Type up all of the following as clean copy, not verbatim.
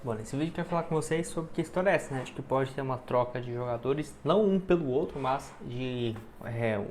Bom, nesse vídeo eu quero falar com vocês sobre que história é essa, né? De que pode ter uma troca de jogadores, não um pelo outro, mas de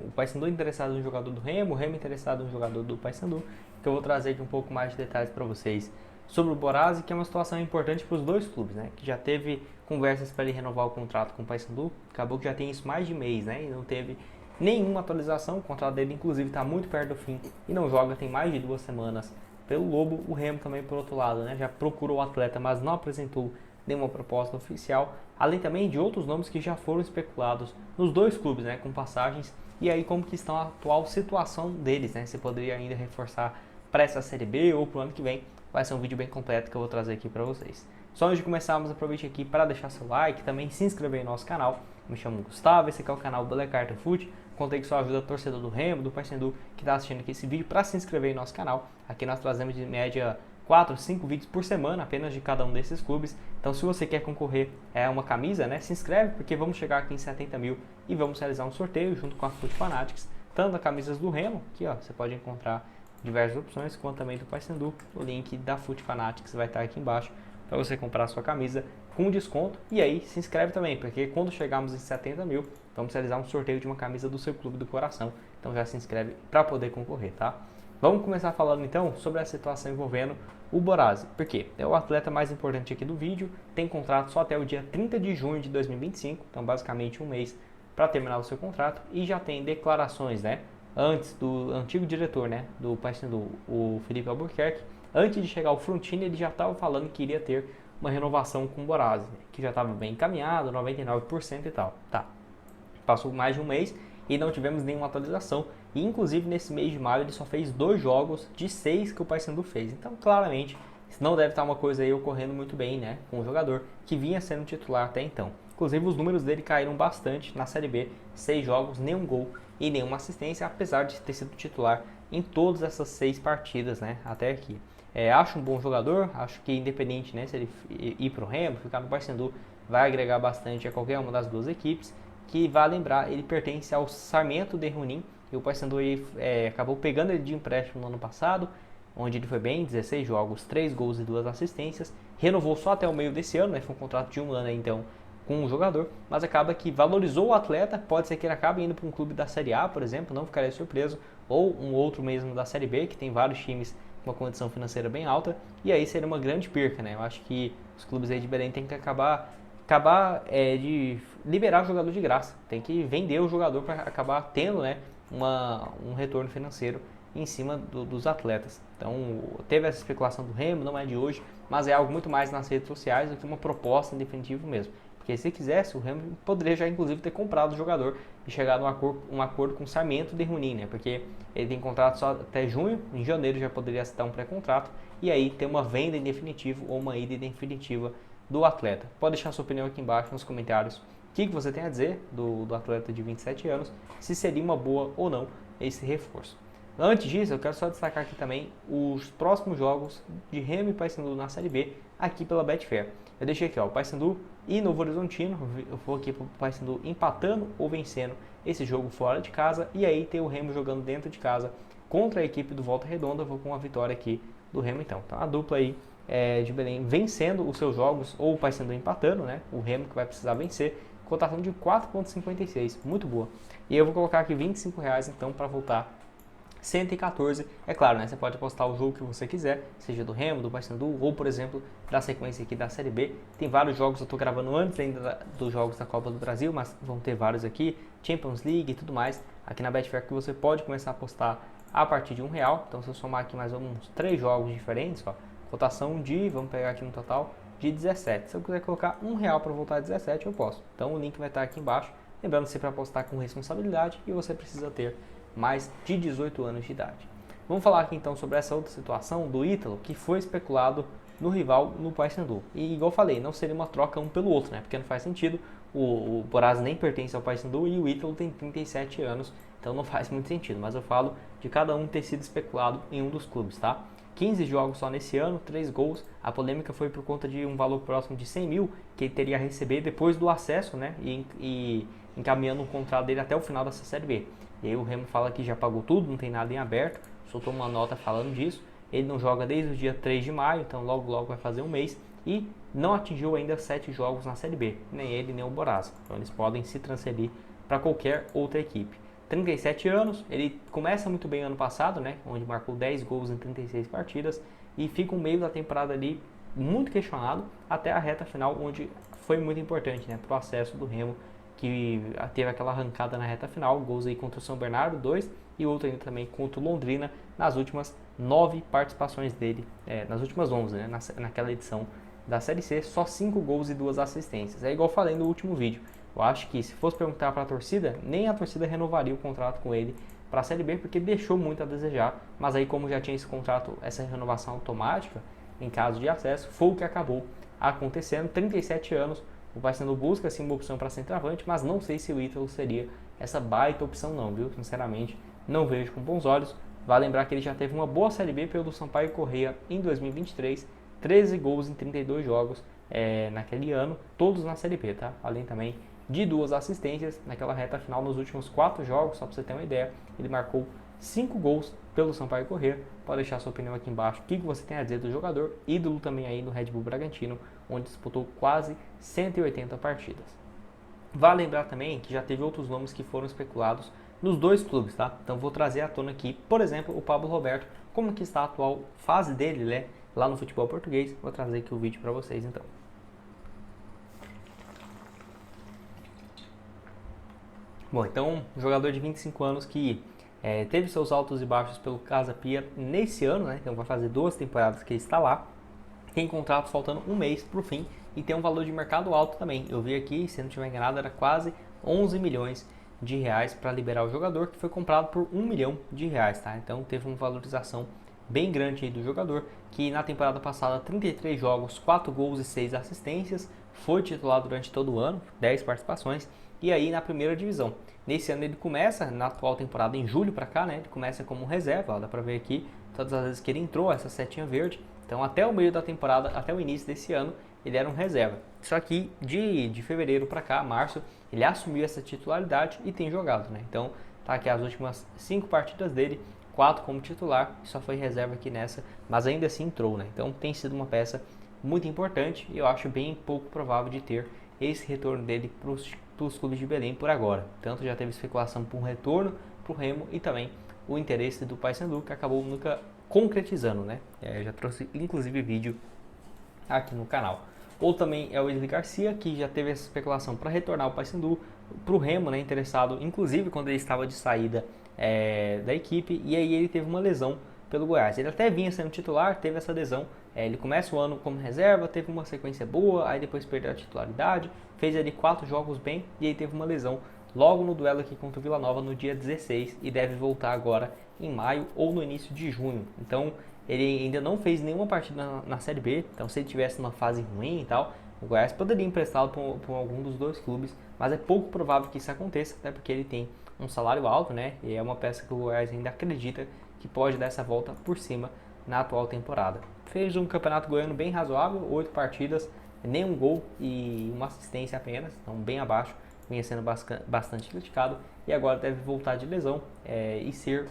o Paysandu interessado no jogador do Remo, o Remo interessado no jogador do Paysandu, que eu vou trazer aqui um pouco mais de detalhes para vocês sobre o Borazzi, que é uma situação importante para os dois clubes, né? Que já teve conversas para ele renovar o contrato com o Paysandu, acabou que já tem isso mais de mês, né? E não teve nenhuma atualização, o contrato dele inclusive está muito perto do fim e não joga tem mais de 2 semanas pelo Lobo. O Remo também, por outro lado, né, já procurou o atleta, mas não apresentou nenhuma proposta oficial, além também de outros nomes que já foram especulados nos dois clubes, né, com passagens. E aí como que está a atual situação deles, né? Você poderia ainda reforçar para essa Série B ou para o ano que vem. Vai ser um vídeo bem completo que eu vou trazer aqui para vocês. Só antes de começarmos, aproveite aqui para deixar seu like e também se inscrever no nosso canal. Me chamo Gustavo, esse aqui é o canal Black Carta Foot. Contei com sua ajuda, torcedor do Remo, do Paysandu, que está assistindo aqui esse vídeo, para se inscrever no nosso canal. Aqui nós trazemos de média 4, 5 vídeos por semana, apenas de cada um desses clubes. Então se você quer concorrer a uma camisa, né, se inscreve, porque vamos chegar aqui em 70 mil e vamos realizar um sorteio junto com a Foot Fanatics, tanto as camisas do Remo, aqui ó, você pode encontrar diversas opções, quanto também do Paysandu. O link da Foot Fanatics vai estar aqui embaixo para você comprar a sua camisa com desconto. E aí se inscreve também, porque quando chegarmos em 70 mil, vamos realizar um sorteio de uma camisa do seu clube do coração. Então já se inscreve para poder concorrer, tá? Vamos começar falando então sobre a situação envolvendo o Borazzi, porque é o atleta mais importante aqui do vídeo, tem contrato só até o dia 30 de junho de 2025, então basicamente um mês para terminar o seu contrato, e já tem declarações, né, antes do antigo diretor, né, do Paysandu, o Felipe Albuquerque. Antes de chegar ao Frontini, ele já estava falando que iria ter uma renovação com o Borazzi, que já estava bem encaminhado, 99% e tal. Tá. Passou mais de um mês e não tivemos nenhuma atualização. E inclusive nesse mês de maio ele só fez 2 jogos de 6 que o Paysandu fez. Então claramente não deve estar uma coisa aí ocorrendo muito bem, né, com o jogador que vinha sendo titular até então. Inclusive os números dele caíram bastante na Série B, 6 jogos, nenhum gol e nenhuma assistência, apesar de ter sido titular em todas essas 6 partidas, né, até aqui. Acho um bom jogador, acho que independente, né, se ele ir para o Remo, ficar no Paysandu, vai agregar bastante a qualquer uma das duas equipes, que vai lembrar, ele pertence ao Sarmiento de Junín, e o Paysandu acabou pegando ele de empréstimo no ano passado, onde ele foi bem, 16 jogos, 3 gols e 2 assistências, renovou só até o meio desse ano, né, foi um contrato de um ano então com o jogador, mas acaba que valorizou o atleta, pode ser que ele acabe indo para um clube da Série A, por exemplo, não ficaria surpreso, ou um outro mesmo da Série B, que tem vários times com uma condição financeira bem alta, e aí seria uma grande perca, né? Eu acho que os clubes aí de Belém têm que acabar de liberar o jogador de graça, tem que vender o jogador para acabar tendo, né, um retorno financeiro em cima dos atletas. Então teve essa especulação do Remo, não é de hoje, mas é algo muito mais nas redes sociais do que uma proposta em definitivo mesmo. Porque se quisesse, o Remo poderia já inclusive ter comprado o jogador e chegado a um acordo com o Sarmiento de Junín, né? Porque ele tem contrato só até junho, em janeiro já poderia assinar um pré-contrato e aí ter uma venda em definitivo ou uma ida em definitiva do atleta. Pode deixar sua opinião aqui embaixo nos comentários. O que você tem a dizer do atleta de 27 anos, se seria uma boa ou não esse reforço. Antes disso, eu quero só destacar aqui também os próximos jogos de Remo e Paysandu na Série B, aqui pela Betfair. Eu deixei aqui, ó, o Paysandu e Novo Horizontino, eu vou aqui para o Paysandu empatando ou vencendo esse jogo fora de casa, e aí ter o Remo jogando dentro de casa contra a equipe do Volta Redonda. Eu vou com a vitória aqui do Remo então. Então a dupla aí de Belém vencendo os seus jogos, ou o Paysandu empatando, né, o Remo que vai precisar vencer, cotação de 4,56, muito boa. E eu vou colocar aqui R$25 então para voltar 114, é claro, né? Você pode apostar o jogo que você quiser, seja do Remo, do Paysandu, ou por exemplo, da sequência aqui da Série B. Tem vários jogos, eu estou gravando antes ainda dos jogos da Copa do Brasil, mas vão ter vários aqui, Champions League e tudo mais, aqui na Betfair, que você pode começar a apostar a partir de R$1. Então se eu somar aqui mais ou menos 3 jogos diferentes, ó, cotação de, vamos pegar aqui no total, de 17. Se eu quiser colocar R$1 para voltar a 17, eu posso. Então o link vai estar aqui embaixo, lembrando sempre para apostar com responsabilidade e você precisa ter mais de 18 anos de idade. Vamos falar aqui então sobre essa outra situação do Ítalo, que foi especulado no rival no Paysandu. E igual eu falei, não seria uma troca um pelo outro, né? Porque não faz sentido, o Borazzi nem pertence ao Paysandu e o Ítalo tem 37 anos, então não faz muito sentido. Mas eu falo de cada um ter sido especulado em um dos clubes, tá? 15 jogos só nesse ano, 3 gols. A polêmica foi por conta de um valor próximo de 100 mil que ele teria a receber depois do acesso, né? E encaminhando o contrato dele até o final dessa Série B. E aí o Remo fala que já pagou tudo, não tem nada em aberto, soltou uma nota falando disso. Ele não joga desde o dia 3 de maio, então logo vai fazer um mês. e não atingiu ainda 7 jogos na Série B, nem ele nem o Borazzo. Então eles podem se transferir para qualquer outra equipe. 37 anos, ele começa muito bem ano passado, né, onde marcou 10 gols em 36 partidas e fica um meio da temporada ali muito questionado até a reta final, onde foi muito importante, né, para o acesso do Remo, que teve aquela arrancada na reta final, gols aí contra o São Bernardo, 2, e outro ainda também contra o Londrina, nas últimas 9 participações dele, nas últimas 11, né, naquela edição da Série C, só 5 gols e 2 assistências. É igual eu falei no último vídeo, eu acho que se fosse perguntar para a torcida, nem a torcida renovaria o contrato com ele para a Série B, porque deixou muito a desejar, mas aí como já tinha esse contrato, essa renovação automática, em caso de acesso, foi o que acabou acontecendo. 37 anos, o Paysandu busca sim uma opção para centroavante, mas não sei se o Ítalo seria essa baita opção não, viu? Sinceramente, não vejo com bons olhos. Vale lembrar que ele já teve uma boa Série B pelo Sampaio Corrêa em 2023, 13 gols em 32 jogos naquele ano, todos na Série B, tá? Além também de 2 assistências naquela reta final nos últimos 4 jogos, só para você ter uma ideia, ele marcou 5 gols pelo Sampaio Corrêa. Pode deixar sua opinião aqui embaixo, o que você tem a dizer do jogador, ídolo também aí no Red Bull Bragantino, onde disputou quase 180 partidas. Vale lembrar também que já teve outros nomes que foram especulados nos dois clubes, tá? Então vou trazer à tona aqui, por exemplo, o Pablo Roberto, como que está a atual fase dele, né, lá no futebol português. Vou trazer aqui o vídeo para vocês então. Bom, então, um jogador de 25 anos que teve seus altos e baixos pelo Casa Pia nesse ano, né? Então vai fazer 2 temporadas que ele está lá. Tem contrato faltando um mês para o fim e tem um valor de mercado alto também. Eu vi aqui, se não estiver enganado, era quase 11 milhões de reais para liberar o jogador, que foi comprado por 1 milhão de reais, tá? Então teve uma valorização bem grande aí do jogador, que na temporada passada 33 jogos, 4 gols e 6 assistências, foi titular durante todo o ano, 10 participações, e aí na primeira divisão. Nesse ano ele começa, na atual temporada, em julho para cá, né? Ele começa como reserva, ó, dá para ver aqui, todas as vezes que ele entrou, essa setinha verde. Então até o meio da temporada, até o início desse ano, ele era um reserva. Só que de fevereiro para cá, março, ele assumiu essa titularidade e tem jogado, né? Então tá aqui as últimas 5 partidas dele, 4 como titular, só foi reserva aqui nessa, mas ainda assim entrou, né? Então tem sido uma peça muito importante e eu acho bem pouco provável de ter esse retorno dele para os clubes de Belém por agora. Tanto já teve especulação por um retorno para o Remo e também o interesse do Paysandu, que acabou nunca concretizando, né? Já trouxe inclusive vídeo aqui no canal. Ou também é o Wesley Garcia, que já teve essa especulação para retornar ao Paysandu, para o Remo, né? Interessado, inclusive quando ele estava de saída da equipe, e aí ele teve uma lesão pelo Goiás. Ele até vinha sendo titular, teve essa lesão, ele começa o ano como reserva, teve uma sequência boa, aí depois perdeu a titularidade, fez ali 4 jogos bem, e aí teve uma lesão logo no duelo aqui contra o Vila Nova no dia 16, e deve voltar agora em maio ou no início de junho. Então ele ainda não fez nenhuma partida na Série B, então se ele tivesse uma fase ruim e tal, o Goiás poderia emprestá-lo para algum dos dois clubes, mas é pouco provável que isso aconteça, até porque ele tem um salário alto, né? E é uma peça que o Goiás ainda acredita que pode dar essa volta por cima na atual temporada. Fez um campeonato goiano bem razoável, 8 partidas, nenhum gol e uma assistência apenas, então bem abaixo, vinha sendo bastante criticado e agora deve voltar de lesão e ser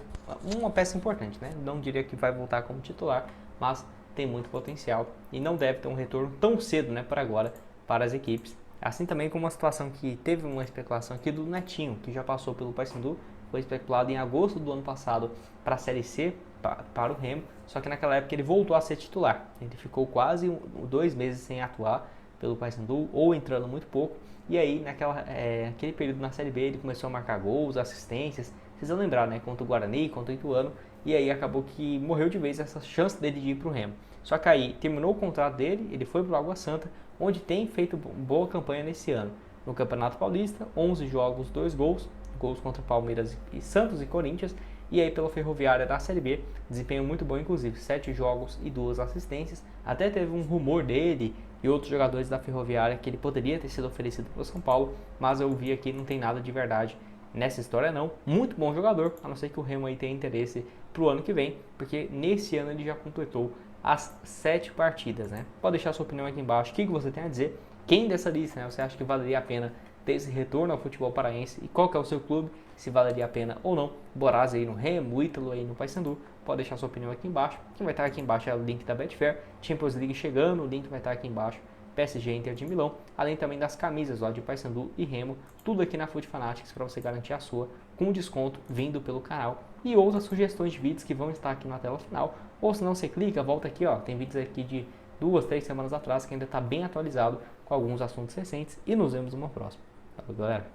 uma peça importante, né? Não diria que vai voltar como titular, mas tem muito potencial e não deve ter um retorno tão cedo, né, para agora, para as equipes. Assim também como uma situação que teve uma especulação aqui do Netinho, que já passou pelo Paysandu, foi especulado em agosto do ano passado para a Série C, para o Remo, só que naquela época ele voltou a ser titular. Ele ficou quase 2 meses sem atuar pelo Paysandu, ou entrando muito pouco, e aí naquele período na Série B ele começou a marcar gols, assistências, vocês vão lembrar, né, contra o Guarani, contra o Ituano, e aí acabou que morreu de vez essa chance dele de ir para o Remo. Só que aí terminou o contrato dele, ele foi para o Água Santa, onde tem feito boa campanha nesse ano. No Campeonato Paulista, 11 jogos, 2 gols contra Palmeiras e Santos e Corinthians, e aí pela Ferroviária da Série B, desempenho muito bom, inclusive 7 jogos e 2 assistências. Até teve um rumor dele e outros jogadores da Ferroviária que ele poderia ter sido oferecido para o São Paulo, mas eu vi aqui não tem nada de verdade nessa história não. Muito bom jogador, a não ser que o Remo aí tenha interesse para o ano que vem, porque nesse ano ele já completou as 7 partidas, né? Pode deixar sua opinião aqui embaixo, o que você tem a dizer, quem dessa lista, né, você acha que valeria a pena desse retorno ao futebol paraense e qual que é o seu clube, se valeria a pena ou não. Boraz aí no Remo, Ítalo aí no Paysandu, pode deixar sua opinião aqui embaixo. Quem vai estar aqui embaixo é o link da Betfair, Champions League chegando, o link vai estar aqui embaixo. PSG Inter de Milão, além também das camisas lá de Paysandu e Remo, tudo aqui na Foot Fanatics para você garantir a sua com desconto vindo pelo canal e outras sugestões de vídeos que vão estar aqui na tela final, ou se não você clica, volta aqui, ó, tem vídeos aqui de 2, 3 semanas atrás que ainda está bem atualizado com alguns assuntos recentes e nos vemos numa próxima. Valeu, galera!